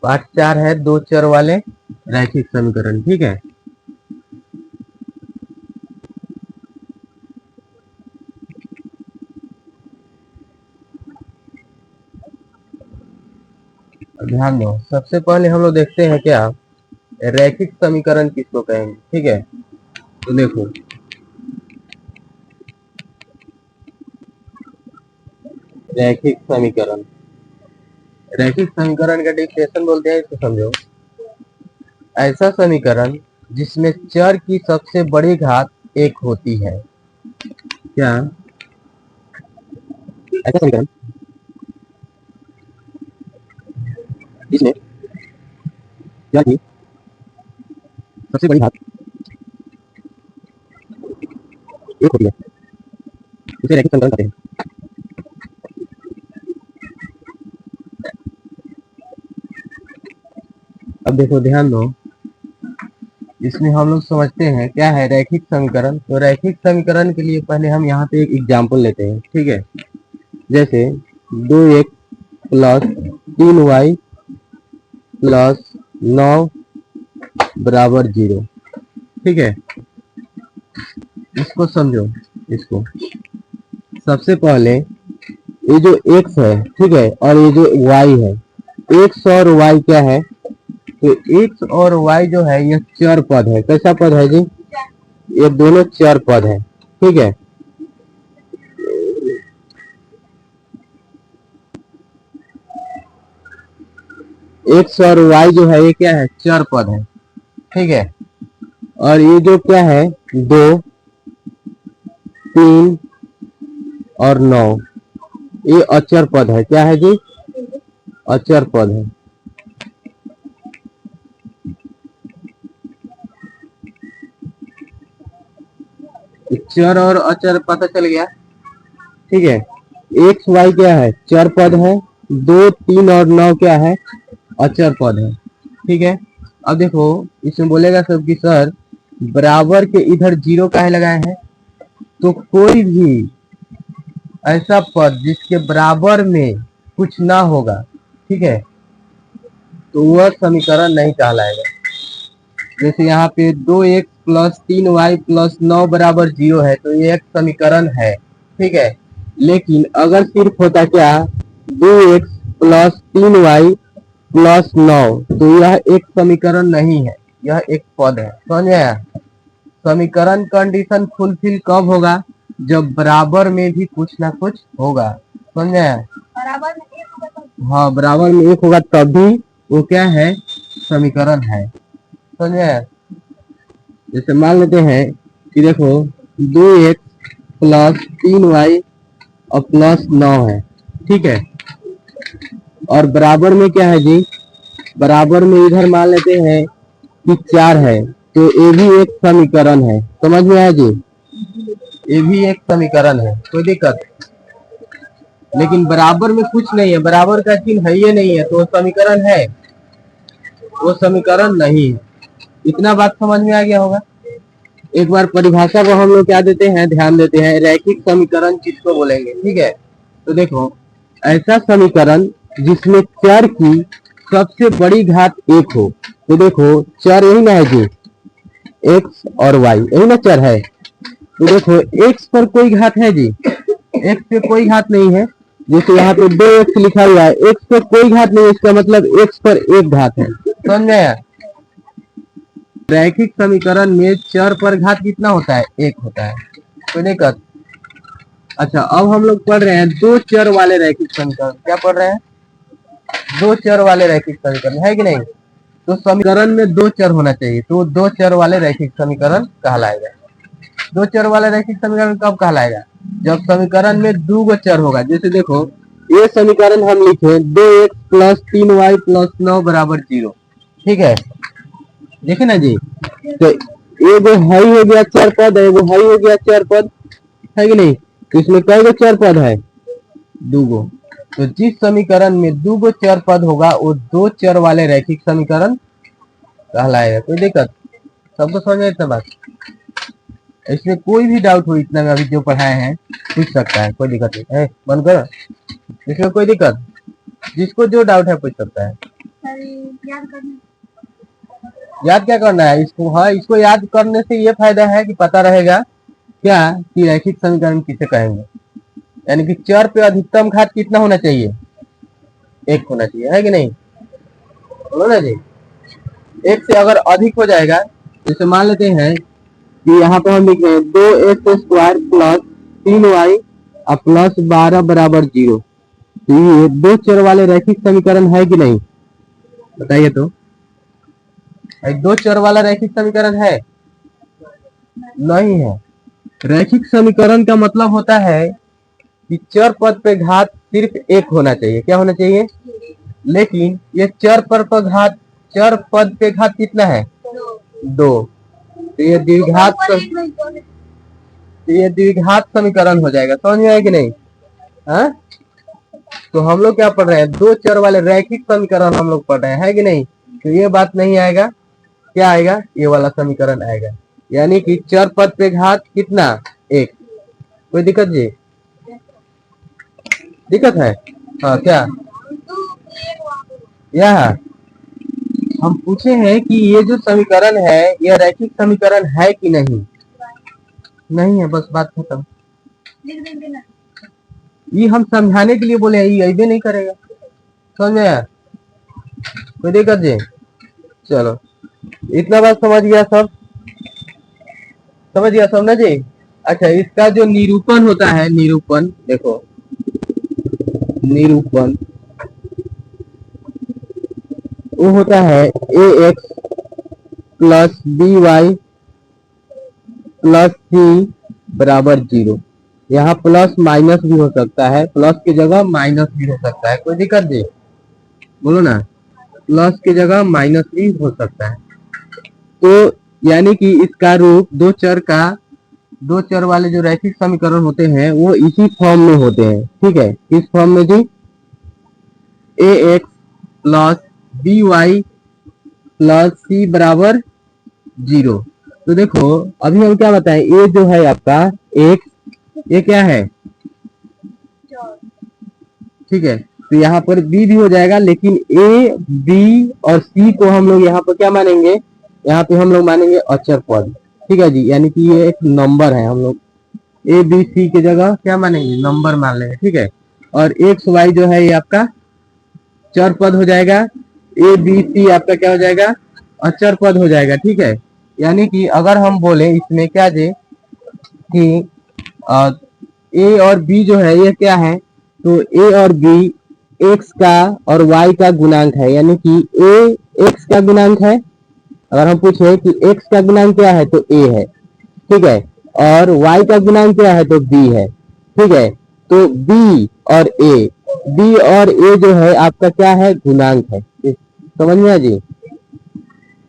Part 4 है दो चर वाले रैखिक समीकरण। ठीक है, ध्यान दो। सबसे पहले हम लोग देखते हैं क्या रैखिक समीकरण किसको कहेंगे। ठीक है, तो देखो रैखिक समीकरण, रैखिक समीकरण का डिफिनेशन बोलते हैं, इसको समझो। ऐसा समीकरण जिसमें चर की सबसे बड़ी घात एक होती है। क्या ऐसा समीकरण जिसमें चर की सबसे बड़ी घात एक होती है, उसे रैखिक समीकरण कहते हैं। अब देखो ध्यान दो, इसमें हम लोग समझते हैं क्या है रैखिक समीकरण। तो रैखिक समीकरण के लिए पहले हम यहाँ पे एक एग्जाम्पल लेते हैं। ठीक है, जैसे 2x प्लस 3y प्लस 9 बराबर 0। ठीक है, इसको समझो। इसको सबसे पहले ये जो x है, ठीक है, और ये जो y है, x और y क्या है, तो x और y जो है ये चर पद है। कैसा पद है जी, ये दोनों चर पद है। ठीक है, x और y जो है ये क्या है, चर पद है। ठीक है, और ये जो क्या है, 2 3 और 9 ये अचर पद है। क्या है जी, अचर पद है। चर और अचर पता चल गया। ठीक है, एक्स वाई क्या है, चर पद है। 2 3 और 9 क्या है, अचर पद है। ठीक है, अब देखो इसमें बोलेगा सब कि सर बराबर के इधर 0 काहे लगाए हैं। तो कोई भी ऐसा पद जिसके बराबर में कुछ ना होगा, ठीक है, तो वह समीकरण नहीं कहलाएगा। जैसे यहाँ पे 2x प्लस 3y प्लस 9 बराबर 0 है, तो ये एक समीकरण है। ठीक है, लेकिन अगर सिर्फ होता क्या 2x प्लस 3y प्लस 9, तो यह एक समीकरण नहीं है, यह एक पद है। समझ आया। समीकरण कंडीशन फुलफिल कब होगा, जब बराबर में भी कुछ ना कुछ होगा। समझ आया। हाँ, बराबर में एक होगा तभी वो क्या है, समीकरण है। समझ आया। जैसे मान लेते हैं कि देखो 2x प्लस 3y और प्लस 9 है। ठीक है, और बराबर में क्या है जी, बराबर में इधर मान लेते हैं कि 4 है, तो ये भी एक समीकरण है। समझ में आया जी, ये भी एक समीकरण है, कोई दिक्कत। लेकिन बराबर में कुछ नहीं है, बराबर का चिन्ह है ये नहीं है, तो समीकरण है, वो समीकरण नहीं है। इतना बात समझ में आ गया होगा। एक बार परिभाषा को हम लोग क्या देते हैं, ध्यान देते हैं, रैखिक समीकरण किसको बोलेंगे। ठीक है, तो देखो ऐसा समीकरण जिसमें चर की सबसे बड़ी घात एक हो। तो देखो चर यही ना है जी, एक्स और वाई यही ना चर है। तो देखो एक्स पर कोई घात है जी, एक्स पे कोई घात नहीं है। जैसे यहाँ पे 2x लिखा हुआ है, एक्स पर कोई घात नहीं है, इसका मतलब एक्स पर एक घात है। समझ में आया। रैखिक समीकरण में चर पर घात कितना होता है, एक होता है। कोई दिक्कत। अच्छा, अब हम लोग पढ़ रहे हैं दो चर वाले रैखिक समीकरण। क्या पढ़ रहे हैं, दो चर वाले रैखिक समीकरण, है कि नहीं। तो समीकरण में दो चर होना चाहिए, तो दो चर वाले रैखिक समीकरण कहलाएगा। दो चर वाले रैखिक समीकरण कब कहलाएगा, जब समीकरण में दो गो चर होगा। जैसे देखो ये समीकरण हम लिखे 2x प्लस 3y प्लस 9 बराबर 0। ठीक है, देखे ना जी, तो एगो हाई हो गया चार पद, एगो हाई हो गया चार पद, है कि नहीं। तो इसमें कई गो चार पद है, दो गो। तो जिस समीकरण में दो गो चर पद होगा वो दो चर वाले रैखिक समीकरण कहलाएगा। कोई दिक्कत, सबको समझ में इतना बात। इसमें कोई भी डाउट हो, इतना में अभी जो पढ़ाए हैं पूछ सकता है, कोई दिक्कत नहीं है। बंद करो, इसमें कोई दिक्कत, जिसको जो डाउट है पूछ सकता है। याद क्या करना है इसको? हाँ, इसको याद करने से ये फायदा है कि पता रहेगा क्या कि रैखिक समीकरण किसे कहेंगे। यानी कि चर पे अधिकतम घात कितना होना चाहिए? एक होना चाहिए, है कि नहीं? बोलो ना जी। एक से अगर अधिक हो जाएगा, जैसे मान लेते हैं कि यहाँ पे हम लिख रहे हैं 2x² प्लस 3y और प्लस 12 बराबर 0। तो ये दो चर वाले रैखिक समीकरण है कि नहीं? बताइए तो। दो चर वाला रैखिक समीकरण है? नहीं है। रैखिक समीकरण का मतलब होता है कि चर पद पे घात सिर्फ एक होना चाहिए। क्या होना चाहिए? लेकिन ये चर पद पे घात कितना है? दो। तो ये द्विघात समीकरण हो जाएगा। समझ में आया कि नहीं? हाँ, तो हम लोग क्या पढ़ रहे हैं? दो चर वाले रैखिक समीकरण हम लोग पढ़ रहे हैं, है कि नहीं? तो ये बात नहीं आएगा। क्या आएगा? ये वाला समीकरण आएगा। यानी कि चर पद पे घात कितना? एक। कोई दिक्कत जी? दिक्कत है? हाँ, क्या यह हम पूछे हैं कि ये जो समीकरण है यह रैखिक समीकरण है कि नहीं? नहीं है, बस बात खत्म। ये हम समझाने के लिए बोले, ये ऐसे नहीं करेगा। समझ में आया? कोई दिक्कत जी? चलो, इतना बात समझ गया सब? समझ गया सब ना जी? अच्छा, इसका जो निरूपण होता है, निरूपण देखो, निरूपण वो होता है ax plus by plus c बराबर 0। यहाँ प्लस माइनस भी हो सकता है, प्लस की जगह माइनस भी हो सकता है। कोई दिक्कत जी? बोलो ना। प्लस की जगह माइनस भी हो सकता है। तो यानी कि इसका रूप दो चर वाले जो रैखिक समीकरण होते हैं वो इसी फॉर्म में होते हैं। ठीक है, किस फॉर्म में जी? ax plus by plus c बराबर 0। तो देखो, अभी हम क्या बताएं, ये जो है आपका x, ये क्या है? ठीक है, तो यहाँ पर b भी हो जाएगा, लेकिन a, b और c को हम लोग यहाँ पर क्या मानेंगे? यहाँ पे हम लोग मानेंगे अचर पद। ठीक है जी, यानी कि ये एक नंबर है। हम लोग a b c की जगह क्या मानेंगे? नंबर मान लेंगे। ठीक है, और x y जो है ये आपका चर पद हो जाएगा। a b c आपका क्या हो जाएगा? अचर पद हो जाएगा। ठीक है, यानी कि अगर हम बोले इसमें क्या जे कि ए और बी जो है ये क्या है? तो ए और बी एक्स का और वाई का गुणांक है। यानी कि ए एक्स का गुणांक है। अगर हम पूछे कि एक्स का गुणांक क्या है, तो ए है। ठीक है, और वाई का गुणांक क्या है? तो बी है। ठीक है, तो बी और ए जो है आपका क्या है? गुणांक है। समझ में आया जी?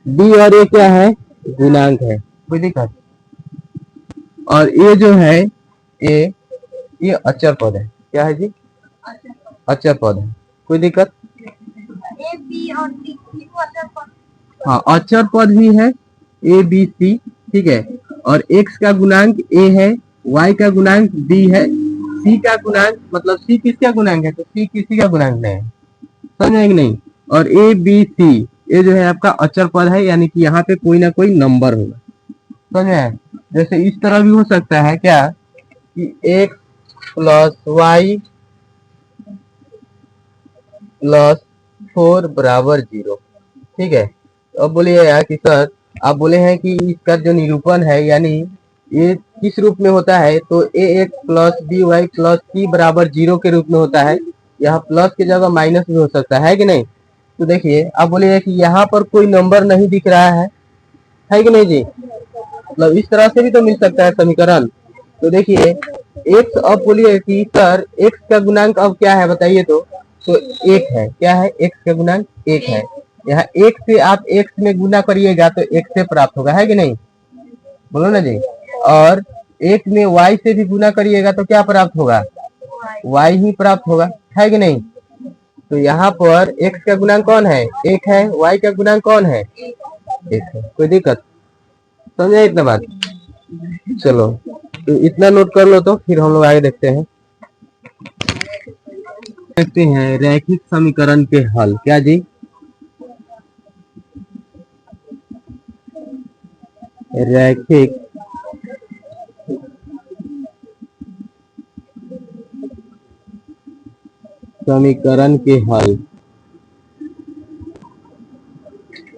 बी और ए क्या है? गुणांक है। कोई दिक्कत? और ये जो है ये अचर पद है। क्या है जी? अचर पद है। कोई दिक्कत? हाँ, अचर पद भी है ए बी सी। ठीक है, और एक्स का गुणांक ए है, वाई का गुणांक बी है, सी का गुणांक मतलब सी किसका गुणांक है? तो सी किसी का गुणांक नहीं है। समझ आए कि नहीं? और ए बी सी ये जो है आपका अचर पद है, यानी कि यहाँ पे कोई ना कोई नंबर होगा। समझ में आया? जैसे इस तरह भी हो सकता है क्या कि एक्स प्लस वाई प्लस 4 बराबर 0। ठीक है, अब बोलिए यार कि सर आप बोले हैं कि इसका जो निरूपण है यानी ये किस रूप में होता है? तो A X plus B Y plus C बराबर 0 के रूप में होता है। यहाँ प्लस की जगह माइनस भी हो सकता है कि नहीं? तो देखिए, आप बोलिए कि यहाँ पर कोई नंबर नहीं दिख रहा है कि नहीं जी? मतलब इस तरह से भी तो मिल सकता है समीकरण। तो देखिए, एक्स, अब बोलिए कि सर एक्स का गुणांक अब क्या है बताइए तो एक है। क्या है? एक्स का गुणांक एक है। यहाँ एक से आप एक्स में गुना करिएगा तो एक से प्राप्त होगा, है कि नहीं? बोलो ना जी। और एक में वाई से भी गुना करिएगा तो क्या प्राप्त होगा? वाई ही प्राप्त होगा, है कि नहीं? तो यहाँ पर एक्स का गुणांक कौन है? एक है। वाई का गुणांक कौन है? एक है। कोई दिक्कत? समझे इतना बात? चलो, तो इतना नोट कर लो, तो फिर हम लोग आगे देखते हैं। देखते हैं रैखिक समीकरण के हल। क्या जी? रैखिक समीकरण के हल।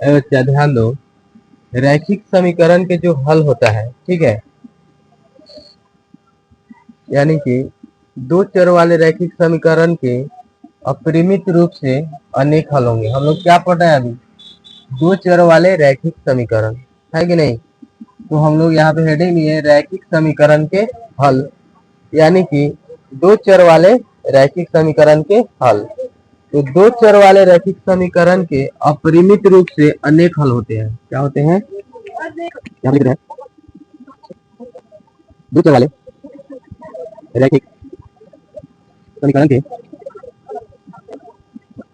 अच्छा ध्यान दो, रैखिक समीकरण के जो हल होता है, ठीक है, यानी कि दो चर वाले रैखिक समीकरण के अपरिमित रूप से अनेक हल होंगे। हम लोग क्या पढ़ रहे हैं अभी? दो चर वाले रैखिक समीकरण, है कि नहीं? तो हम लोग यहाँ पे हेडिंग लिए रैखिक समीकरण के हल, यानी कि दो चर वाले रैखिक समीकरण के हल। तो दो चर वाले रैखिक समीकरण के अपरिमित रूप से अनेक हल होते हैं। क्या होते हैं? क्या लिख रहे हैं? दो चर वाले रैखिक समीकरण के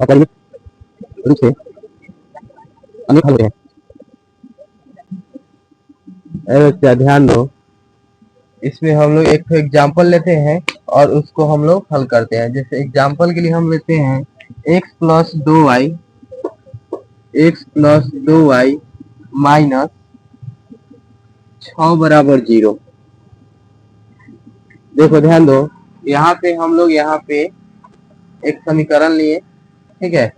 अपरिमित रूप से अनेक हल होते हैं। अच्छा ध्यान दो, इसमें हम लोग एक एग्जाम्पल लेते हैं और उसको हम लोग हल करते हैं। जैसे एग्जाम्पल के लिए हम लेते हैं x प्लस 2y माइनस 6 बराबर 0। देखो ध्यान दो, यहाँ पे हम लोग यहाँ पे एक समीकरण लिए, ठीक है,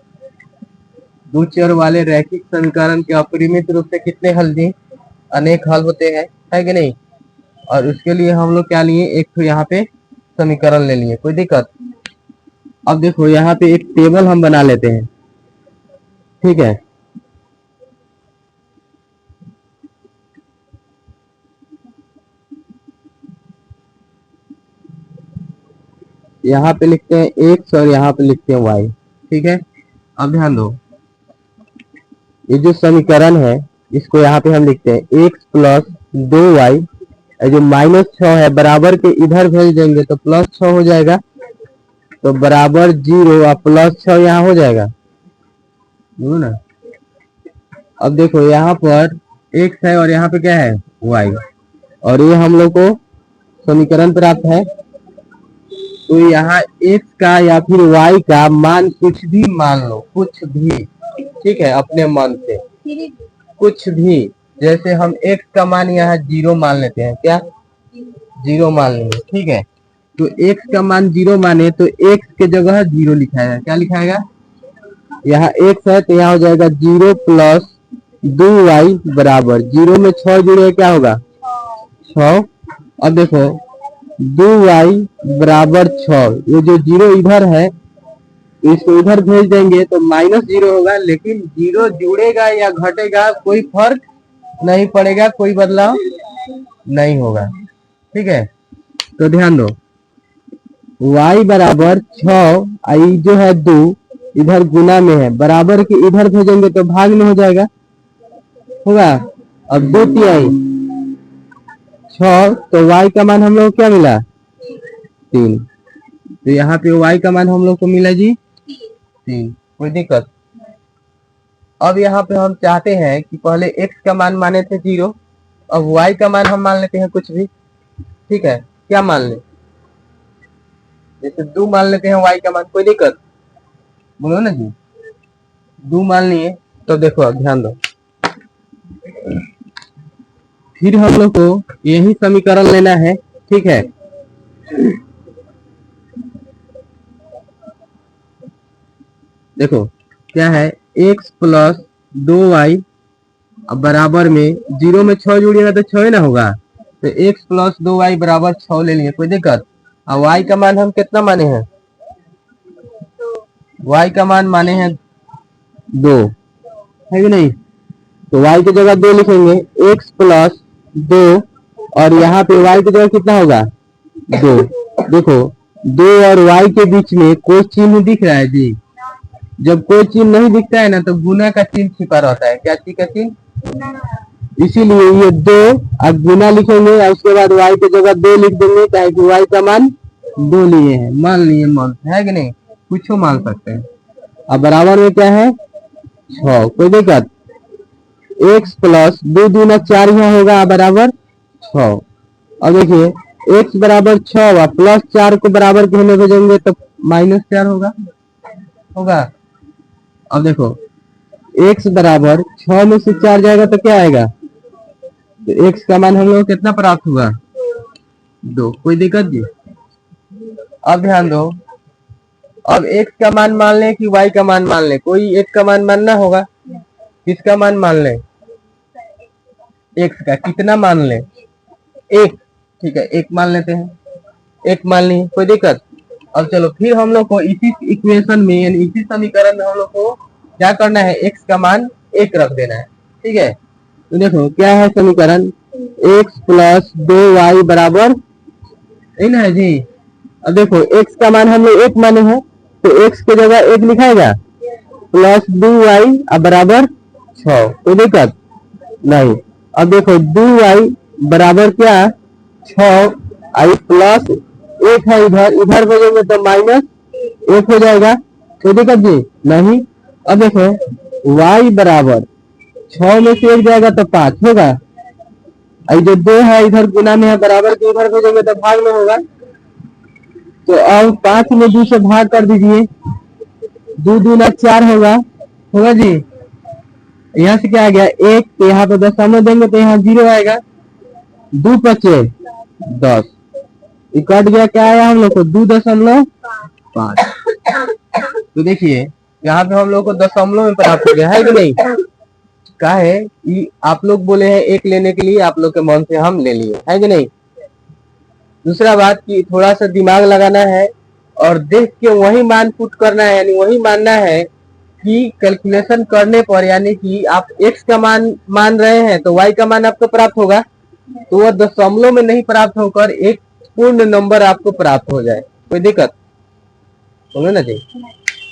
दो चर वाले रैखिक समीकरण के अपरिमित रूप से कितने हल दिए? अनेक हल होते हैं, है कि नहीं? और उसके लिए हम लोग क्या लिए? एक तो यहाँ पे समीकरण ले लिए, कोई दिक्कत? अब देखो यहाँ पे एक टेबल हम बना लेते हैं, ठीक है, यहाँ पे लिखते हैं एक्स और यहाँ पे लिखते हैं वाई, ठीक है। अब ध्यान दो, ये जो समीकरण है इसको यहाँ पे हम लिखते हैं एक्स प्लस 2y, जो माइनस 6 है बराबर के इधर भेज देंगे तो प्लस 6 हो जाएगा, तो बराबर 0 और प्लस 6 यहाँ हो जाएगा, बोलो ना। अब देखो यहाँ पर x है और यहाँ पे क्या है? y, और ये हम लोग को समीकरण प्राप्त है। तो यहाँ x का या फिर y का मान कुछ भी मान लो, कुछ भी, ठीक है, अपने मन से कुछ भी। जैसे हम x का मान यहाँ 0 मान लेते हैं, क्या 0 मान लेंगे, ठीक है। तो x का मान 0 माने तो x के जगह 0 लिखाएगा, क्या लिखाएगा? यहाँ x है तो यहाँ हो जाएगा 0 प्लस 2y बराबर 0 में 6 जुड़े क्या होगा? 6। अब देखो 2y बराबर 6, ये जो 0 इधर है इसको इधर भेज देंगे तो -0 होगा, लेकिन 0 जुड़ेगा या घटेगा कोई फर्क नहीं पड़ेगा, कोई बदलाव नहीं होगा, ठीक है। तो ध्यान दो, y बराबर 6, आई जो है 2 इधर गुना में है, बराबर के इधर भेजेंगे तो भाग में हो जाएगा, होगा। अब 2 तिहाई 6, तो y का मान हम लोग क्या मिला? 3। तो यहाँ पे y का मान हम लोग को मिला जी 3, कोई दिक्कत? अब यहाँ पे हम चाहते हैं कि पहले x का मान माने थे 0, अब y का मान हम मान लेते हैं कुछ भी, ठीक है। क्या मान ले? जैसे 2 मान लेते हैं y का मान, कोई दिक्कत? बोलो ना जी, 2 मान लिए। तो देखो अब ध्यान दो, फिर हम लोग को यही समीकरण लेना है, ठीक है। देखो क्या है, x प्लस 2y बराबर में 0 में 6 जुड़िएगा तो 6 ना होगा, तो x प्लस 2y बराबर 6 ले लिए, कोई दिक्कत? अब y का मान हम कितना माने हैं? y का मान माने हैं 2, है कि नहीं? तो y की जगह 2 लिखेंगे, x प्लस 2, और यहाँ पे y की जगह कितना होगा? 2। देखो 2 और y के बीच में कोई चिन्ह दिख रहा है जी? जब कोई चिन्ह नहीं दिखता है ना तो गुना का चिन्ह छिपा रहता है, क्या चीज का चिन्ह? इसीलिए ये 2 अब गुना लिखेंगे और उसके बाद y की जगह 2 लिख देंगे, चाहे कि y का मान 2 लिए हैं, मान लिए, मान है कि नहीं? कुछ मान सकते हैं। अब बराबर में क्या है? 6, कोई दिक्कत? x प्लस 2 दूना 4 यहाँ होगा बराबर 6। अब देखिए x बराबर 6 हुआ, प्लस 4 को बराबर के में भेजेंगे तो -4 होगा। अब देखो x बराबर 6 में से 4 जाएगा तो क्या आएगा? तो x का मान हम लोग को कितना प्राप्त हुआ? 2। कोई दिक्कत जी? अब ध्यान दो, अब x का मान मान लें कि y का मान मान लें? कोई एक का मान मानना होगा। किसका मान मान लें? x का। कितना मान लें? 1। ठीक है, 1 मान लेते हैं। 1 मान ली, कोई दिक्कत? अब चलो फिर हम लोग को इसी इक्वेशन में यानी इसी समीकरण में हम लोग को क्या करना है? x का मान 1 रख देना है। ठीक है, तो देखो क्या है समीकरण? x प्लस 2y बराबर, यही ना है जी? अब देखो x का मान हम लोग 1 माने हैं, तो x की जगह 1 लिखाएगा प्लस 2y बराबर 6। कोई दिक्कत नहीं। अब देखो 2y बराबर क्या? 6 आई प्लस 1 है, इधर इधर भेजेंगे तो माइनस 1 हो जाएगा। कोई दिक्कत जी नहीं। अब देखो y बराबर 6 में से 1 जाएगा तो 5 होगा। आई जो 2 है इधर गुना में है, बराबर के इधर भेजेंगे तो भाग में होगा। तो अब 5 में 2 से भाग कर दीजिए, 2 दूना 4 होगा जी। यहाँ से क्या आ गया? 1, तो यहाँ पे दशमलव देंगे तो यहाँ 0 आएगा। 2 पचे 10, कट गया, क्या आया हम लोग को? 2.5। तो देखिए यहाँ पे हम लोग को दशमलव में प्राप्त हो गया है कि नहीं? क्या है कि आप लोग बोले हैं 1 लेने के लिए, आप लोग के मन से हम ले लिए, है कि नहीं? दूसरा बात कि थोड़ा सा दिमाग लगाना है और देख के वही मान पुट करना है, यानी वही मानना है कि कैलकुलेशन करने पर, यानी कि आप x का मान मान रहे हैं तो y का मान आपको प्राप्त होगा, तो वह दशमलव में नहीं प्राप्त होकर एक पूर्ण नंबर आपको प्राप्त हो जाए। कोई दिक्कत? समझे ना जी?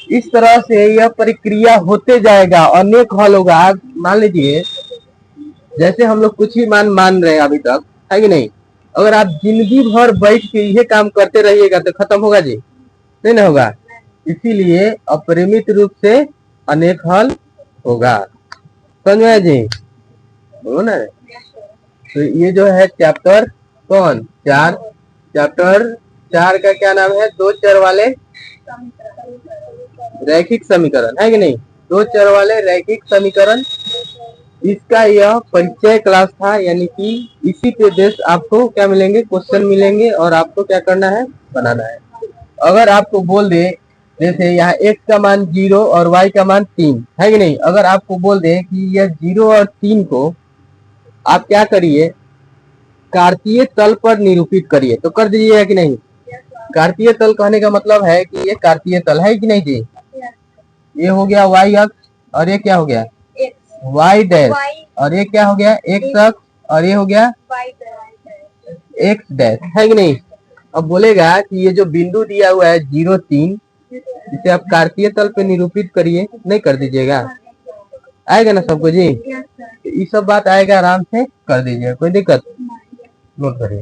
इस तरह से यह प्रक्रिया होते जाएगा, अनेक हल होगा। आप मान लीजिए जैसे हम लोग कुछ ही मान मान रहे हैं अभी तक, है कि नहीं? अगर आप जिंदगी भर बैठ के ये काम करते रहिएगा तो खत्म होगा जी? नहीं ना होगा। इसीलिए अपरिमित रूप से अनेक हल होगा। समझ में जी? बोलो ना। तो ये जो है चैप्टर कौन 4, चैप्टर 4 का क्या नाम है? 2 चर वाले रैखिक समीकरण, है कि नहीं? 2 चर वाले रैखिक समीकरण, इसका यह परिचय क्लास था। यानी कि इसी पे बेस आपको क्या मिलेंगे? क्वेश्चन मिलेंगे और आपको क्या करना है? बनाना है। अगर आपको बोल दे जैसे यहाँ x का मान 0 और y का मान 3, है कि नहीं? अगर आपको बोल दे कि यह 0 और 3 को आप क्या करिए? कार्तीय तल पर निरूपित करिए, तो कर दीजिएगा कि नहीं? कार्तीय तल कहने का मतलब है कि ये कार्तीय तल है कि नहीं जी? ये हो गया y अक्ष और ये क्या हो गया? y डैश, और ये क्या हो गया? x अक्ष, और ये हो गया x डैश, है कि नहीं? अब बोलेगा कि ये जो बिंदु दिया हुआ है 0, 3, इसे आप कार्तीय तल पे निरूपित करिए, नहीं कर दीजिएगा? आएगा ना सबको जी? ये सब बात आएगा, आराम से कर दीजिएगा, कोई दिक्कत? नोट करिए।